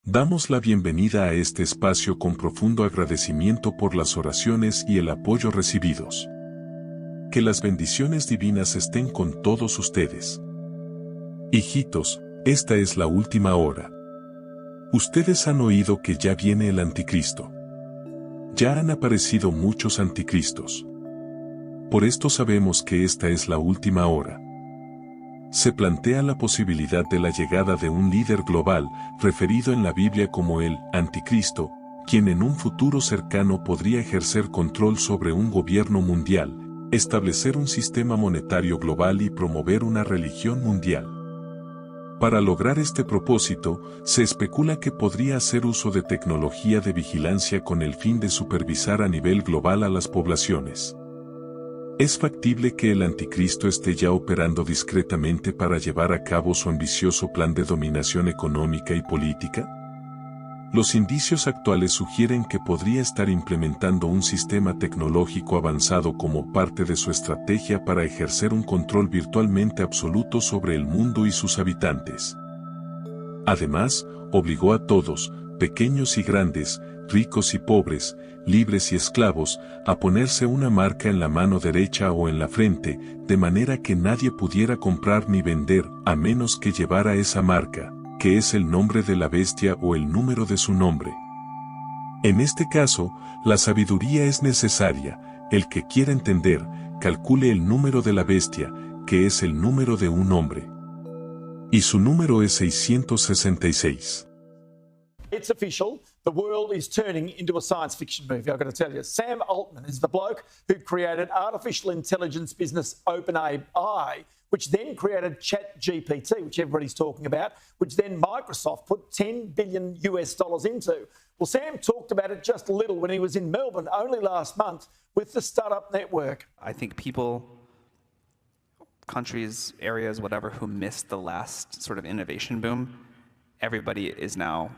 Damos la bienvenida a este espacio con profundo agradecimiento por las oraciones y el apoyo recibidos. Que las bendiciones divinas estén con todos ustedes. Hijitos, esta es la última hora. Ustedes han oído que ya viene el anticristo. Ya han aparecido muchos anticristos. Por esto sabemos que esta es la última hora. Se plantea la posibilidad de la llegada de un líder global, referido en la Biblia como el anticristo, quien en un futuro cercano podría ejercer control sobre un gobierno mundial, establecer un sistema monetario global y promover una religión mundial. Para lograr este propósito, se especula que podría hacer uso de tecnología de vigilancia con el fin de supervisar a nivel global a las poblaciones. ¿Es factible que el anticristo esté ya operando discretamente para llevar a cabo su ambicioso plan de dominación económica y política? Los indicios actuales sugieren que podría estar implementando un sistema tecnológico avanzado como parte de su estrategia para ejercer un control virtualmente absoluto sobre el mundo y sus habitantes. Además, obligó a todos, pequeños y grandes, ricos y pobres, libres y esclavos, a ponerse una marca en la mano derecha o en la frente, de manera que nadie pudiera comprar ni vender a menos que llevara esa marca, que es el nombre de la bestia o el número de su nombre. En este caso, la sabiduría es necesaria. El que quiera entender, calcule el número de la bestia, que es el número de un hombre. Y su número es 666. It's official. The world is turning into a science fiction movie, I've got to tell you. Sam Altman is the bloke who created artificial intelligence business OpenAI, which then created ChatGPT, which everybody's talking about, which then Microsoft put $10 billion into. Well, Sam talked about it just a little when he was in Melbourne only last month with the Startup Network. I think people, countries, areas, whatever, who missed the last sort of innovation boom, everybody is now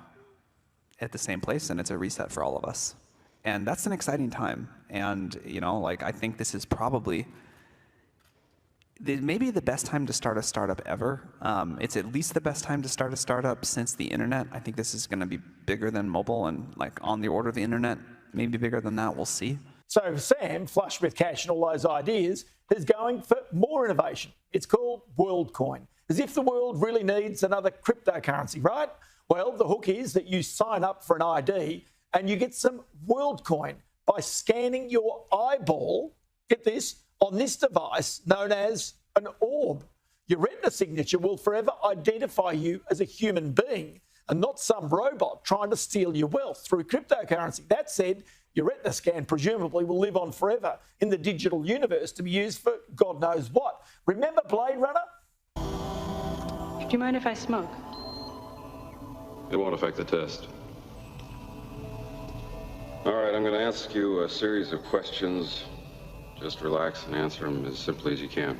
at the same place, and it's a reset for all of us. And that's an exciting time. And, I think this is probably maybe the best time to start a startup ever. It's at least the best time to start a startup since the internet. I think this is going to be bigger than mobile and on the order of the internet, maybe bigger than that, we'll see. So Sam, flush with cash and all those ideas, is going for more innovation. It's called WorldCoin, as if the world really needs another cryptocurrency, right? Well, the hook is that you sign up for an ID and you get some WorldCoin by scanning your eyeball, get this, on this device known as an orb. Your retina signature will forever identify you as a human being and not some robot trying to steal your wealth through cryptocurrency. That said, your retina scan presumably will live on forever in the digital universe to be used for God knows what. Remember Blade Runner? Do you mind if I smoke? It won't affect the test. All right, I'm going to ask you a series of questions. Just relax and answer them as simply as you can.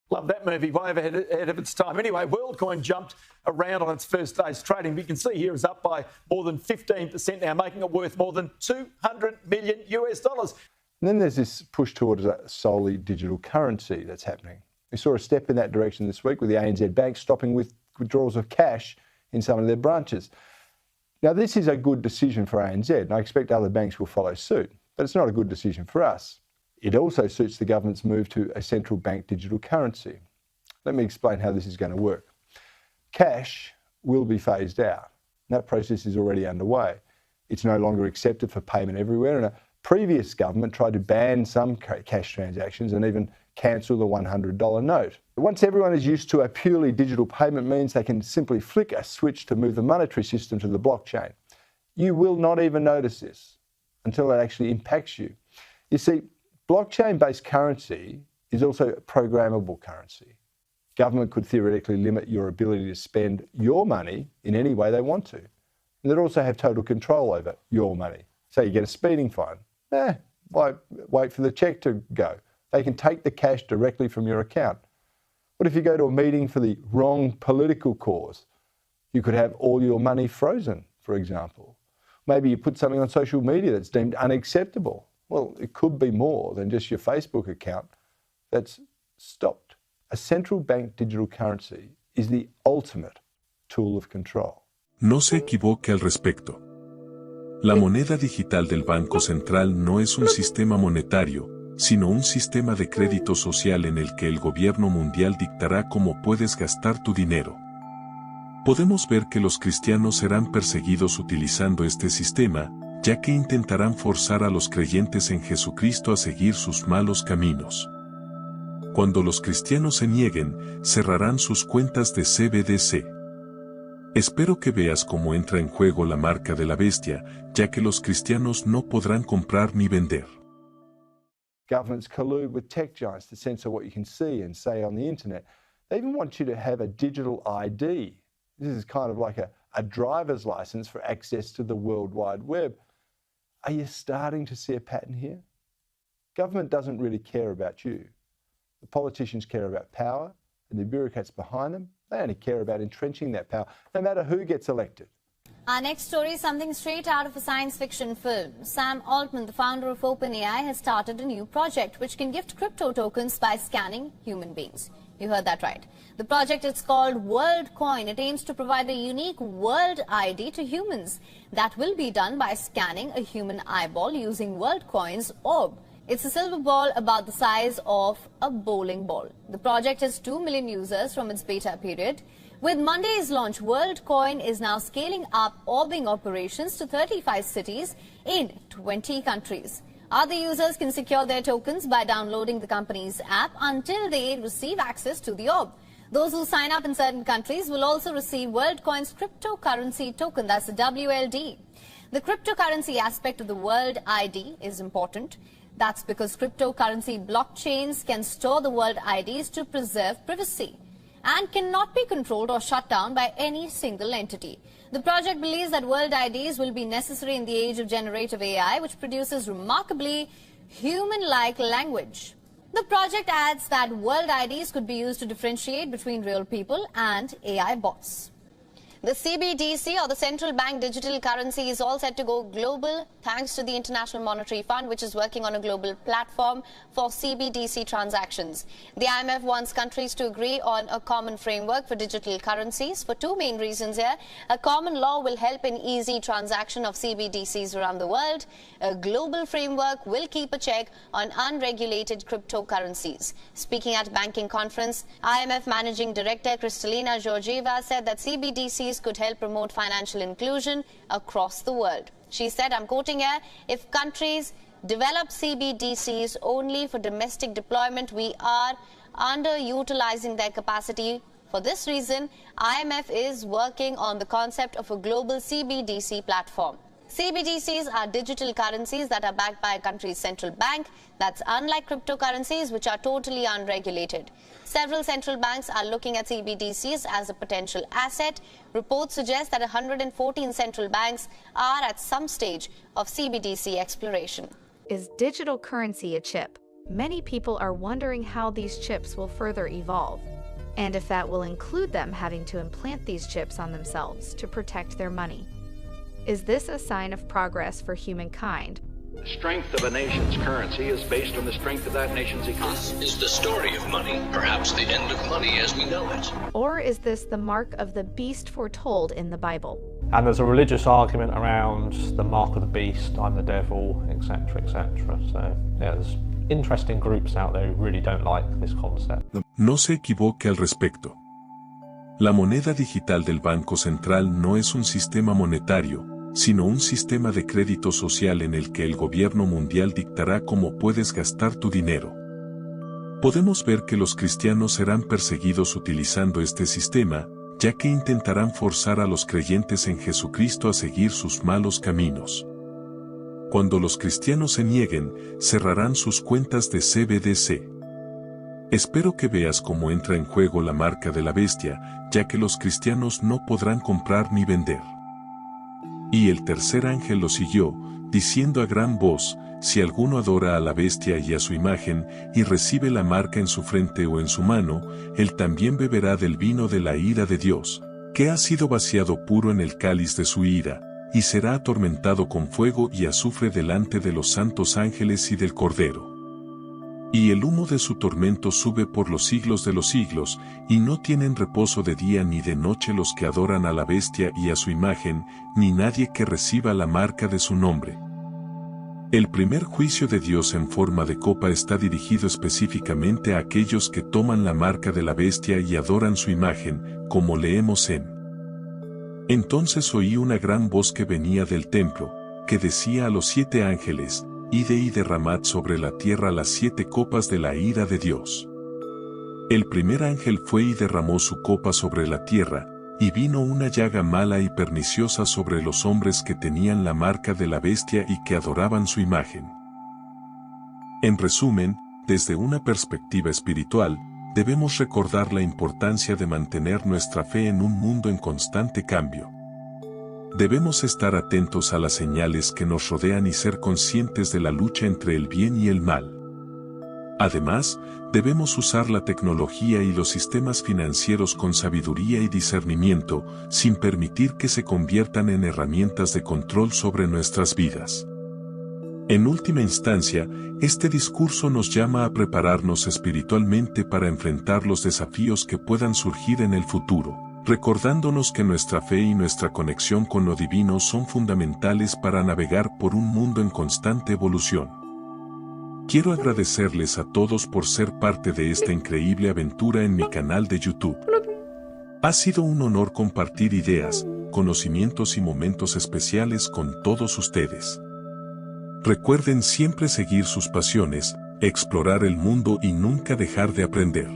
Love that movie, way ahead of its time. Anyway, WorldCoin jumped around on its first day's trading. You can see here is up by more than 15% now, making it worth more than $200 million. And then there's this push towards a solely digital currency that's happening. We saw a step in that direction this week with the ANZ Bank stopping withdrawals of cash in some of their branches. Now, this is a good decision for ANZ, and I expect other banks will follow suit, but it's not a good decision for us. It also suits the government's move to a central bank digital currency. Let me explain how this is going to work. Cash will be phased out. That process is already underway. It's no longer accepted for payment everywhere, and a previous government tried to ban some cash transactions and even cancel the $100 note. Once everyone is used to a purely digital payment means they can simply flick a switch to move the monetary system to the blockchain. You will not even notice this until it actually impacts you. You see, blockchain-based currency is also a programmable currency. Government could theoretically limit your ability to spend your money in any way they want to. And they'd also have total control over your money. So you get a speeding fine. Why wait for the cheque to go? They can take the cash directly from your account. What if you go to a meeting for the wrong political cause? You could have all your money frozen, for example. Maybe you put something on social media that's deemed unacceptable. Well, it could be more than just your Facebook account that's stopped. A central bank digital currency is the ultimate tool of control. No se equivoque al respecto. La moneda digital del Banco Central no es un sistema monetario, sino un sistema de crédito social en el que el gobierno mundial dictará cómo puedes gastar tu dinero. Podemos ver que los cristianos serán perseguidos utilizando este sistema, ya que intentarán forzar a los creyentes en Jesucristo a seguir sus malos caminos. Cuando los cristianos se nieguen, cerrarán sus cuentas de CBDC. Espero que veas cómo entra en juego la marca de la bestia, ya que los cristianos no podrán comprar ni vender. Governments collude with tech giants to censor what you can see and say on the internet. They even want you to have a digital ID. This is kind of like a driver's license for access to the World Wide Web. Are you starting to see a pattern here? Government doesn't really care about you. The politicians care about power, and the bureaucrats behind them, they only care about entrenching that power, no matter who gets elected. Our next story is something straight out of a science fiction film. Sam Altman, the founder of OpenAI, has started a new project which can gift crypto tokens by scanning human beings. You heard that right. The project is called WorldCoin. It aims to provide a unique world ID to humans. That will be done by scanning a human eyeball using WorldCoin's orb. It's a silver ball about the size of a bowling ball. The project has 2 million users from its beta period. With Monday's launch, WorldCoin is now scaling up orbing operations to 35 cities in 20 countries. Other users can secure their tokens by downloading the company's app until they receive access to the orb. Those who sign up in certain countries will also receive WorldCoin's cryptocurrency token, that's the WLD. The cryptocurrency aspect of the World ID is important. That's because cryptocurrency blockchains can store the world IDs to preserve privacy and cannot be controlled or shut down by any single entity. The project believes that world IDs will be necessary in the age of generative AI, which produces remarkably human-like language. The project adds that world IDs could be used to differentiate between real people and AI bots. The CBDC, or the Central Bank Digital Currency, is all set to go global thanks to the International Monetary Fund, which is working on a global platform for CBDC transactions. The IMF wants countries to agree on a common framework for digital currencies for 2 main reasons here. A common law will help in easy transaction of CBDCs around the world. A global framework will keep a check on unregulated cryptocurrencies. Speaking at a banking conference, IMF Managing Director Kristalina Georgieva said that CBDCs could help promote financial inclusion across the world. She said, I'm quoting here, if countries develop CBDCs only for domestic deployment, we are underutilizing their capacity. For this reason, IMF is working on the concept of a global CBDC platform. CBDCs are digital currencies that are backed by a country's central bank. That's unlike cryptocurrencies, which are totally unregulated. Several central banks are looking at CBDCs as a potential asset. Reports suggest that 114 central banks are at some stage of CBDC exploration. Is digital currency a chip? Many people are wondering how these chips will further evolve, and if that will include them having to implant these chips on themselves to protect their money. Is this a sign of progress for humankind? The strength of a nation's currency is based on the strength of that nation's economy. This is the story of money, perhaps the end of money as we know it. Or is this the mark of the beast foretold in the Bible? And there's a religious argument around the mark of the beast, I'm the devil, etc., etc. So, yeah, there's interesting groups out there who really don't like this concept. No se equivoque al respecto. La moneda digital del Banco Central no es un sistema monetario, sino un sistema de crédito social en el que el gobierno mundial dictará cómo puedes gastar tu dinero. Podemos ver que los cristianos serán perseguidos utilizando este sistema, ya que intentarán forzar a los creyentes en Jesucristo a seguir sus malos caminos. Cuando los cristianos se nieguen, cerrarán sus cuentas de CBDC. Espero que veas cómo entra en juego la marca de la bestia, ya que los cristianos no podrán comprar ni vender. Y el tercer ángel lo siguió, diciendo a gran voz, si alguno adora a la bestia y a su imagen, y recibe la marca en su frente o en su mano, él también beberá del vino de la ira de Dios, que ha sido vaciado puro en el cáliz de su ira, y será atormentado con fuego y azufre delante de los santos ángeles y del Cordero. Y el humo de su tormento sube por los siglos de los siglos, y no tienen reposo de día ni de noche los que adoran a la bestia y a su imagen, ni nadie que reciba la marca de su nombre. El primer juicio de Dios en forma de copa está dirigido específicamente a aquellos que toman la marca de la bestia y adoran su imagen, como leemos en. Entonces oí una gran voz que venía del templo, que decía a los 7 ángeles, id y derramad sobre la tierra las 7 copas de la ira de Dios. El primer ángel fue y derramó su copa sobre la tierra, y vino una llaga mala y perniciosa sobre los hombres que tenían la marca de la bestia y que adoraban su imagen. En resumen, desde una perspectiva espiritual, debemos recordar la importancia de mantener nuestra fe en un mundo en constante cambio. Debemos estar atentos a las señales que nos rodean y ser conscientes de la lucha entre el bien y el mal. Además, debemos usar la tecnología y los sistemas financieros con sabiduría y discernimiento, sin permitir que se conviertan en herramientas de control sobre nuestras vidas. En última instancia, este discurso nos llama a prepararnos espiritualmente para enfrentar los desafíos que puedan surgir en el futuro, recordándonos que nuestra fe y nuestra conexión con lo divino son fundamentales para navegar por un mundo en constante evolución. Quiero agradecerles a todos por ser parte de esta increíble aventura en mi canal de YouTube. Ha sido un honor compartir ideas, conocimientos y momentos especiales con todos ustedes. Recuerden siempre seguir sus pasiones, explorar el mundo y nunca dejar de aprender.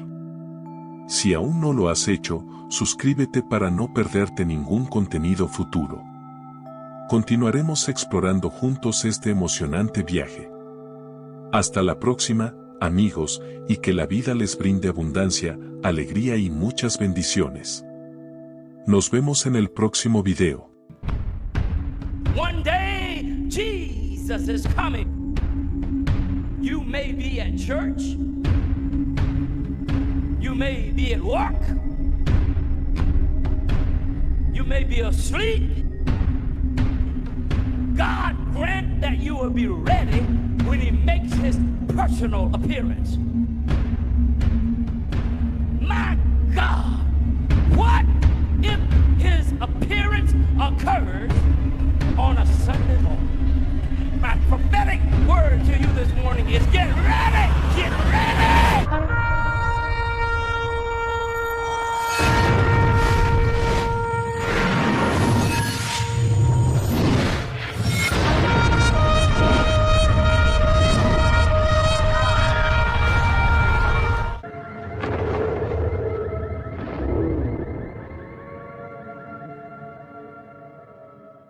Si aún no lo has hecho, suscríbete para no perderte ningún contenido futuro. Continuaremos explorando juntos este emocionante viaje. Hasta la próxima, amigos, y que la vida les brinde abundancia, alegría y muchas bendiciones. Nos vemos en el próximo video. One day, Jesus is coming. You may be at church. You may be at work. You may be asleep. God grant that you will be ready when He makes His personal appearance. My God, what if His appearance occurs on a Sunday morning? My prophetic word to you this morning is get ready, get ready.